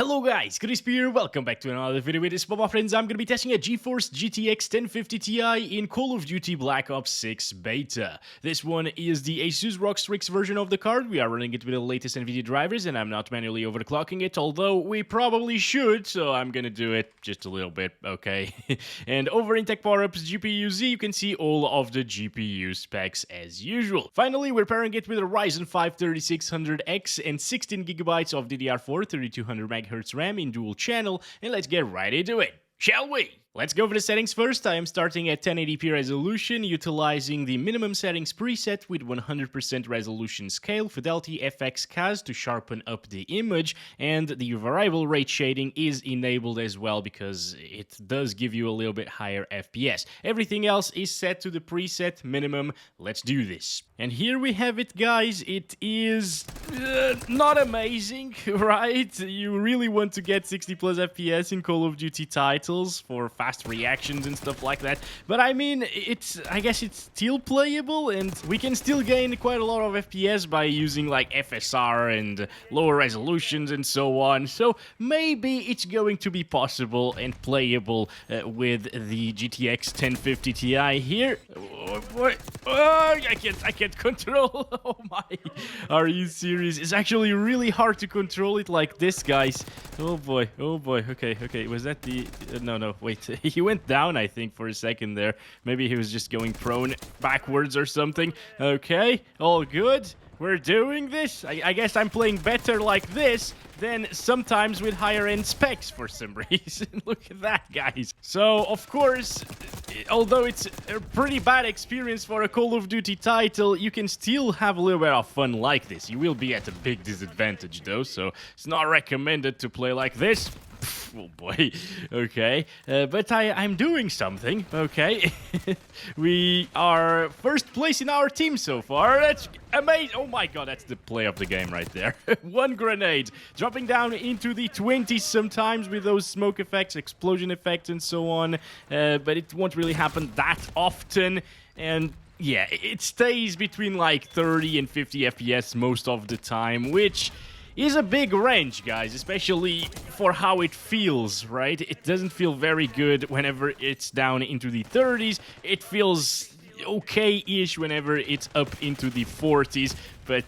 Hello guys, Crispy here, welcome back to another video. With this, my friends, I'm gonna be testing a GeForce GTX 1050 Ti in Call of Duty Black Ops 6 Beta. This one is the Asus ROG Strix version of the card. We are running it with the latest Nvidia drivers, and I'm not manually overclocking it, although we probably should, so I'm gonna do it just a little bit, okay? And over in Tech Powerups GPU Z, you can see all of the GPU specs as usual. Finally, we're pairing it with a Ryzen 5 3600X and 16GB of DDR4 3200MHz RAM in dual channel, and let's get right into it, shall we? Let's go over the settings first. I am starting at 1080p resolution, utilizing the minimum settings preset with 100% resolution scale, fidelity FX CAS to sharpen up the image, and the variable rate shading is enabled as well because it does give you a little bit higher FPS. Everything else is set to the preset minimum. Let's do this. And here we have it, guys. It is not amazing, right? You really want to get 60 plus FPS in Call of Duty titles for fast reactions and stuff like that, but I mean, I guess it's still playable, and we can still gain quite a lot of FPS by using like FSR and lower resolutions and so on, so maybe it's going to be possible and playable with the GTX 1050 Ti here. I can't control. Oh my, are you serious? It's actually really hard to control it like this, guys. Oh boy, okay, was that the no, wait, he went down, I think, for a second there. Maybe he was just going prone backwards or something. Okay, all good. We're doing this. I guess I'm playing better like this than sometimes with higher end specs for some reason. Look at that, guys. So, of course, although it's a pretty bad experience for a Call of Duty title, you can still have a little bit of fun like this. You will be at a big disadvantage, though, so it's not recommended to play like this. Oh boy, okay, but I'm doing something, okay? We are first place in our team so far. That's amazing. Oh my god, that's the play of the game right there. One grenade, dropping down into the 20s sometimes with those smoke effects, explosion effects, and so on, but it won't really happen that often, and yeah, it stays between like 30 and 50 FPS most of the time, which is a big range, guys, especially for how it feels, right? It doesn't feel very good whenever it's down into the 30s. It feels okay-ish whenever it's up into the 40s, but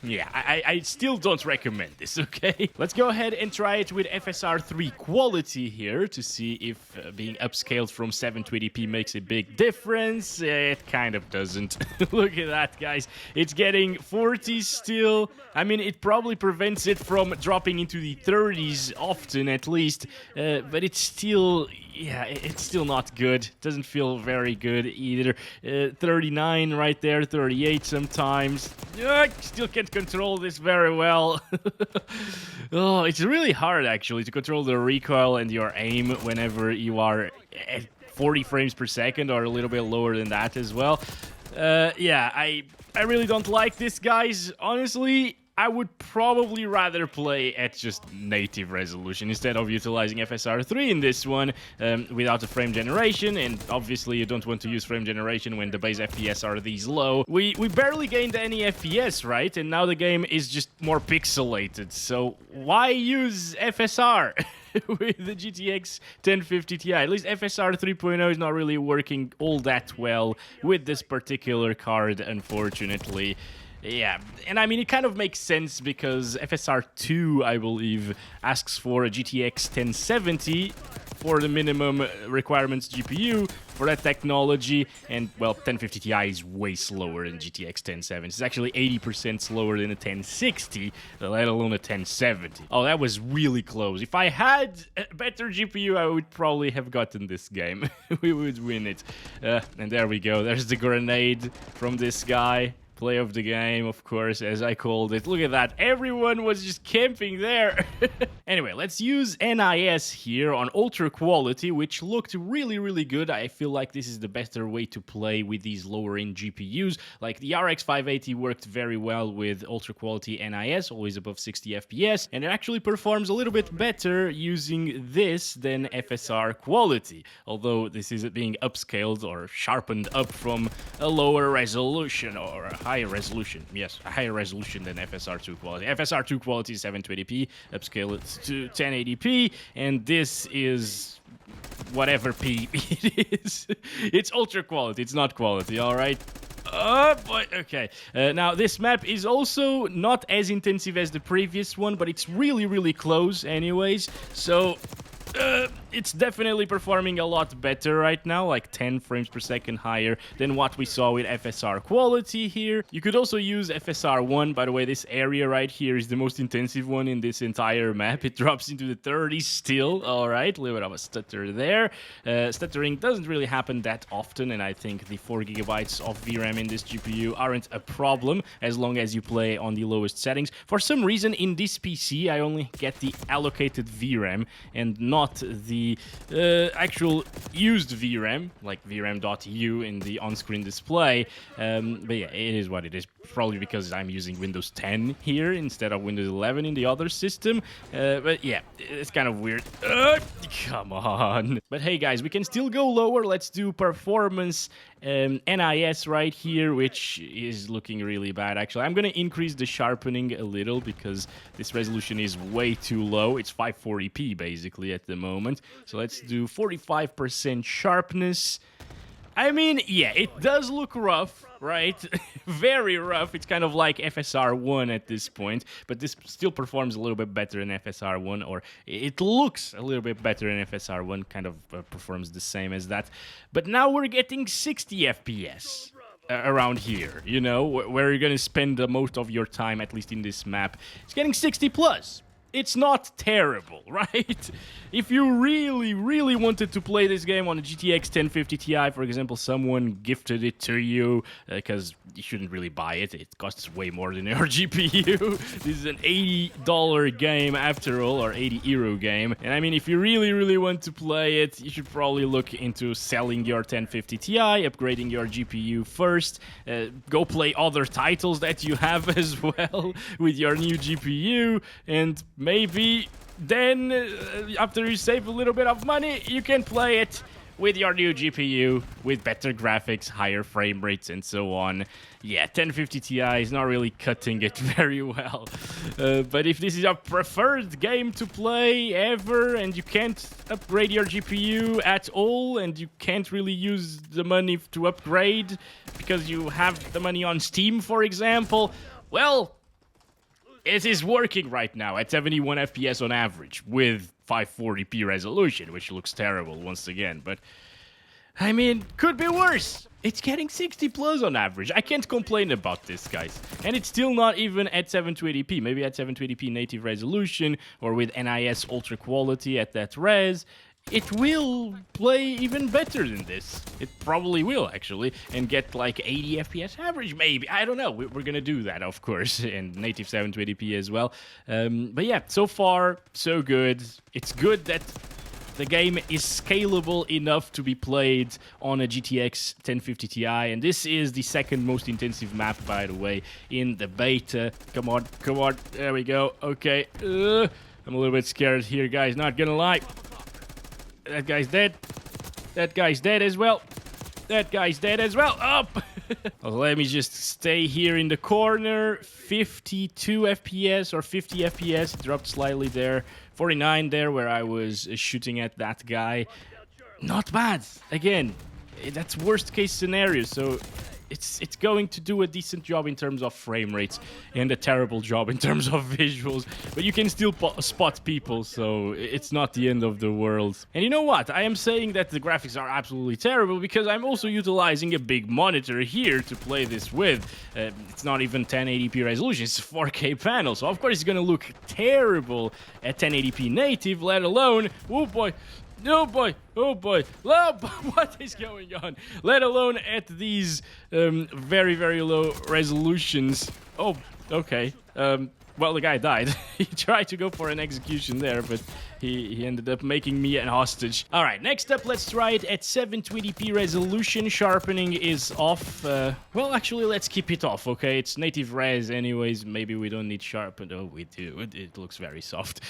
yeah, I still don't recommend this, okay? Let's go ahead and try it with FSR 3 quality here to see if being upscaled from 720p makes a big difference. It kind of doesn't. Look at that, guys. It's getting 40s still. I mean, it probably prevents it from dropping into the 30s often, at least, but it's still... yeah, it's still not good. Doesn't feel very good either. 39 right there, 38 sometimes. Still can't control this very well. Oh, it's really hard actually to control the recoil and your aim whenever you are at 40 frames per second or a little bit lower than that as well. Yeah, I really don't like this, guys. Honestly, I would probably rather play at just native resolution instead of utilizing FSR 3 in this one without a frame generation, and obviously you don't want to use frame generation when the base FPS are these low. We barely gained any FPS, right? And now the game is just more pixelated, so why use FSR? With the GTX 1050 Ti. At least FSR 3.0 is not really working all that well with this particular card, unfortunately. Yeah, and I mean, it kind of makes sense because FSR 2, I believe, asks for a GTX 1070 for the minimum requirements GPU for that technology, and, well, 1050 Ti is way slower than GTX 1070. It's actually 80% slower than a 1060, let alone a 1070. Oh, that was really close. If I had a better GPU, I would probably have gotten this game. We would win it. And there we go. There's the grenade from this guy. Play of the game, of course, as I called it. Look at that. Everyone was just camping there. Anyway, let's use NIS here on Ultra Quality, which looked really, really good. I feel like this is the better way to play with these lower-end GPUs. Like, the RX 580 worked very well with Ultra Quality NIS, always above 60 FPS, and it actually performs a little bit better using this than FSR Quality, although this is being upscaled or sharpened up from a lower resolution or higher resolution. Yes, a higher resolution than FSR2 quality. FSR2 quality is 720p, upscale it to 1080p, and this is whatever P it is. It's ultra quality, it's not quality, alright? Oh boy, okay. Now, this map is also not as intensive as the previous one, but it's really, really close anyways, so it's definitely performing a lot better right now, like 10 frames per second higher than what we saw with FSR quality here. You could also use FSR1. By the way, this area right here is the most intensive one in this entire map. It drops into the 30s still, alright, a little bit of a stutter there. Stuttering doesn't really happen that often, and I think the 4 gigabytes of VRAM in this GPU aren't a problem as long as you play on the lowest settings. For some reason, in this PC, I only get the allocated VRAM and not the actual used VRAM, like VRAM.u in the on-screen display. But yeah, it is what it is. Probably because I'm using Windows 10 here instead of Windows 11 in the other system. But yeah, it's kind of weird. Come on. But hey guys, we can still go lower. Let's do performance NIS right here, which is looking really bad actually. I'm gonna increase the sharpening a little because this resolution is way too low. It's 540p basically at the moment. So let's do 45% sharpness. I mean, yeah, it does look rough, right? Very rough. It's kind of like FSR1 at this point, but this still performs a little bit better than FSR1, or it looks a little bit better than FSR1, kind of performs the same as that. But now we're getting 60 FPS. Around here, you know, where you're gonna spend the most of your time, at least in this map. It's getting 60 plus. It's not terrible, right? If you really, really wanted to play this game on a GTX 1050 Ti, for example, someone gifted it to you, because you shouldn't really buy it. It costs way more than your GPU. This is an $80 game after all, or 80 euro game. And I mean, if you really, really want to play it, you should probably look into selling your 1050 Ti, upgrading your GPU first, go play other titles that you have as well with your new GPU, and maybe then, after you save a little bit of money, you can play it with your new GPU, with better graphics, higher frame rates, and so on. Yeah, 1050 Ti is not really cutting it very well. But if this is your preferred game to play ever, and you can't upgrade your GPU at all, and you can't really use the money to upgrade because you have the money on Steam, for example, well, it is working right now at 71 FPS on average with 540p resolution, which looks terrible once again, but I mean, could be worse. It's getting 60 plus on average. I can't complain about this, guys. And it's still not even at 720p. Maybe at 720p native resolution or with NIS ultra quality at that res. It will play even better than this. It probably will, actually, and get like 80 FPS average, maybe. I don't know. We're gonna do that, of course, and native 720p as well. But yeah, so far, so good. It's good that the game is scalable enough to be played on a GTX 1050 Ti, and this is the second most intensive map, by the way, in the beta. Come on, come on. There we go. Okay. I'm a little bit scared here, guys. Not gonna lie. That guy's dead. That guy's dead as well. That guy's dead as well. Up! Well, let me just stay here in the corner. 52 FPS or 50 FPS. It dropped slightly there. 49 there where I was shooting at that guy. Not bad. Again, that's worst case scenario. So it's going to do a decent job in terms of frame rates and a terrible job in terms of visuals, but you can still spot people, so it's not the end of the world. And you know what? I am saying that the graphics are absolutely terrible because I'm also utilizing a big monitor here to play this with. It's not even 1080p resolution, it's a 4K panel, so of course it's gonna look terrible at 1080p native, let alone, oh boy, oh boy, oh boy, what is going on? Let alone at these very, very low resolutions. Oh, okay. Well, the guy died. He tried to go for an execution there, but he ended up making me an hostage. All right, next up, let's try it at 720p resolution. Sharpening is off. Well, actually, let's keep it off, okay? It's native res anyways. Maybe we don't need sharpen. Oh, we do. It looks very soft.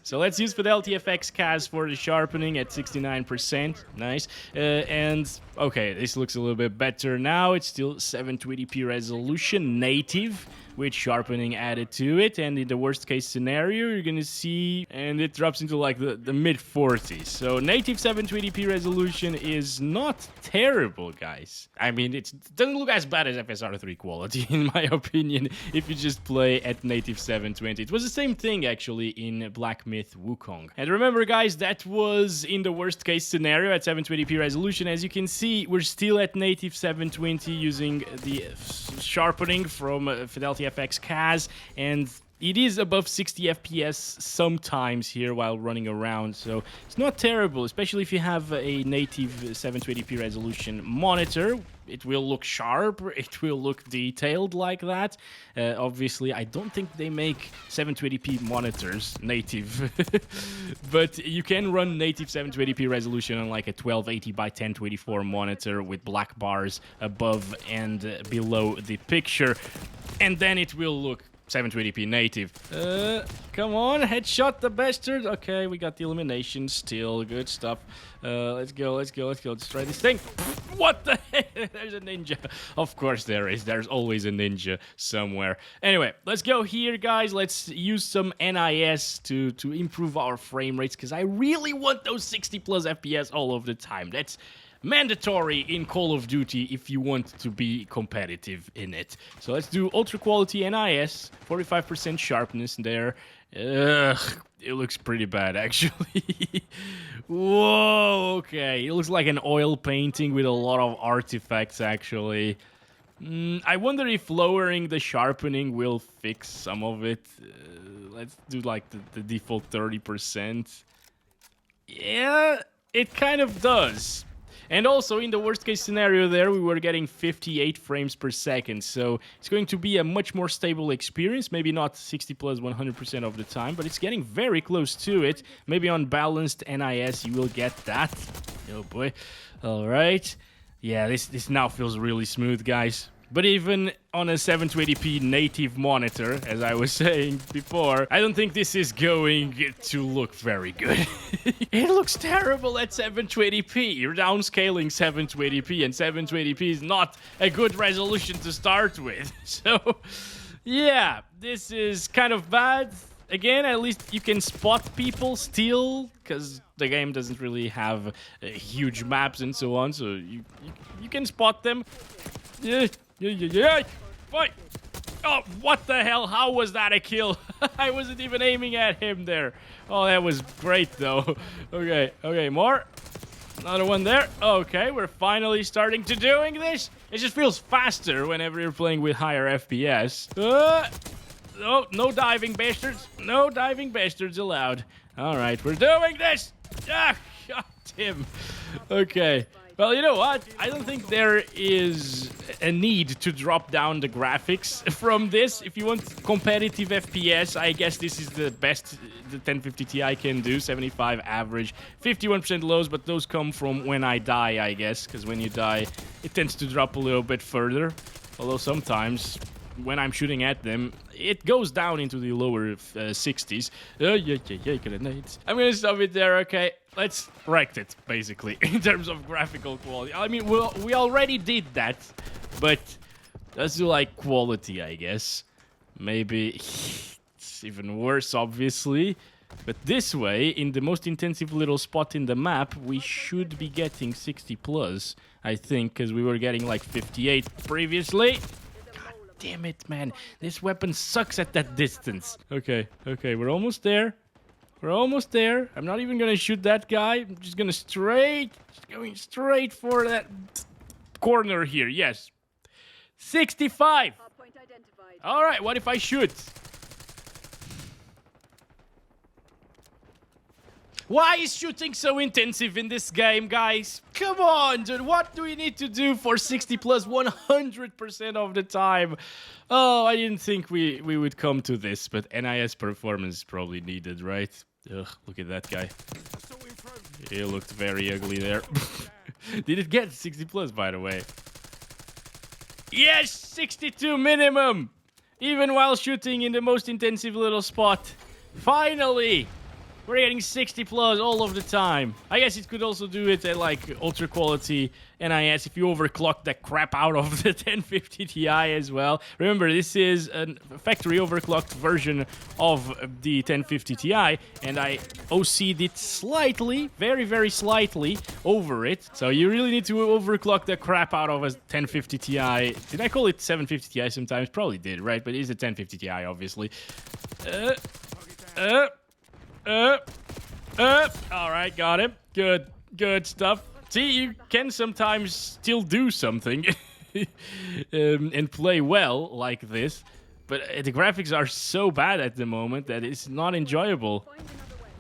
So let's use Fidelity FX CAS for the sharpening at 69%. Nice. And Okay, this looks a little bit better now. It's still 720p resolution, native, with sharpening added to it. And in the worst case scenario, you're gonna see, and it drops into like the mid 40s. So native 720p resolution is not terrible, guys. I mean, it doesn't look as bad as FSR3 quality, in my opinion, if you just play at native 720. It was the same thing, actually, in Black Myth Wukong. And remember, guys, that was in the worst case scenario at 720p resolution. As you can see, we're still at native 720 using the sharpening from Fidelity FX CAS, and it is above 60 FPS sometimes here while running around, so it's not terrible, especially if you have a native 720p resolution monitor. It will look sharp, it will look detailed like that. Obviously, I don't think they make 720p monitors native, but you can run native 720p resolution on like a 1280 by 1024 monitor with black bars above and below the picture, and then it will look 720p native. Come on, headshot the bastard. Okay, we got the elimination. Still good stuff. Let's go. Let's try this thing. What the heck? There's a ninja. Of course there is. There's always a ninja somewhere. Anyway, let's go here, guys. Let's use some NIS to improve our frame rates, because I really want those 60 plus FPS all of the time. That's mandatory in Call of Duty if you want to be competitive in it. So let's do ultra quality NIS, 45% sharpness there. Ugh, it looks pretty bad, actually. Whoa, okay. It looks like an oil painting with a lot of artifacts, actually. I wonder if lowering the sharpening will fix some of it. Let's do like the default 30%. Yeah, it kind of does. And also, in the worst case scenario there, we were getting 58 frames per second. So it's going to be a much more stable experience. Maybe not 60 plus 100% of the time, but it's getting very close to it. Maybe on balanced NIS, you will get that. Oh boy. All right. Yeah, this now feels really smooth, guys. But even on a 720p native monitor, as I was saying before, I don't think this is going to look very good. It looks terrible at 720p. You're downscaling 720p, and 720p is not a good resolution to start with. So, yeah, this is kind of bad. Again, at least you can spot people still, because the game doesn't really have huge maps and so on, so you can spot them. Yeah. Fight! Oh, what the hell? How was that a kill? I wasn't even aiming at him there. Oh, that was great, though. Okay, more. Another one there. Okay, we're finally starting to doing this. It just feels faster whenever you're playing with higher FPS. Oh, no diving bastards. No diving bastards allowed. All right, we're doing this. Ah, got him. Okay. Well, you know what? I don't think there is a need to drop down the graphics from this. If you want competitive FPS, I guess this is the best the 1050 Ti can do. 75 average, 51% lows, but those come from when I die, I guess. Because when you die, it tends to drop a little bit further. Although sometimes, when I'm shooting at them, it goes down into the lower 60s. Yeah, grenades. I'm gonna stop it there, okay? Let's wreck it, basically, in terms of graphical quality. I mean, we already did that, but let's do, like, quality, I guess. Maybe it's even worse, obviously. But this way, in the most intensive little spot in the map, we should be getting 60 plus, I think, because we were getting, like, 58 previously. God damn it, man. This weapon sucks at that distance. Okay, we're almost there. We're almost there. I'm not even gonna shoot that guy. I'm just gonna going straight for that corner here. Yes. 65. All right, what if I shoot? Why is shooting so intensive in this game, guys? Come on, dude. What do we need to do for 60 plus 100% of the time? Oh, I didn't think we would come to this, but NIS Performance is probably needed, right? Ugh, look at that guy. He looked very ugly there. Did it get 60 plus, by the way? Yes, 62 minimum! Even while shooting in the most intensive little spot. Finally! We're getting 60 plus all of the time. I guess it could also do it at like ultra quality NIS if you overclock the crap out of the 1050 Ti as well. Remember, this is a factory overclocked version of the 1050 Ti, and I OC'd it slightly, very, very slightly over it. So you really need to overclock the crap out of a 1050 Ti. Did I call it 750 Ti sometimes? Probably did, right? But it is a 1050 Ti, obviously. Alright, got it. Good stuff. See, you can sometimes still do something and play well like this, but the graphics are so bad at the moment that it's not enjoyable,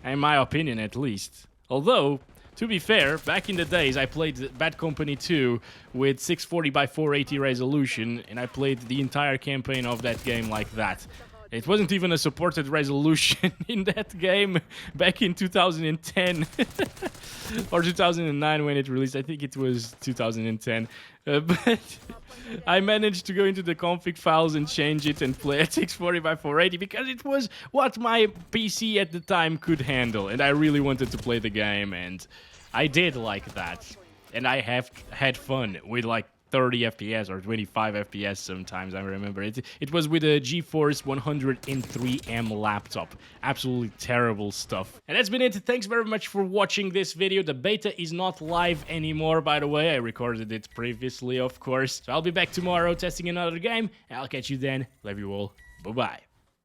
in my opinion at least. Although, to be fair, back in the days I played Bad Company 2 with 640 by 480 resolution, and I played the entire campaign of that game like that. It wasn't even a supported resolution in that game back in 2010 or 2009 when it released. I think it was 2010. But I managed to go into the config files and change it and play at 640 by 480 because it was what my PC at the time could handle. And I really wanted to play the game, and I did like that. And I have had fun with like 30 FPS or 25 FPS sometimes, I remember. It was with a GeForce 103M laptop. Absolutely terrible stuff. And that's been it. Thanks very much for watching this video. The beta is not live anymore, by the way. I recorded it previously, of course. So I'll be back tomorrow testing another game, and I'll catch you then. Love you all. Bye-bye.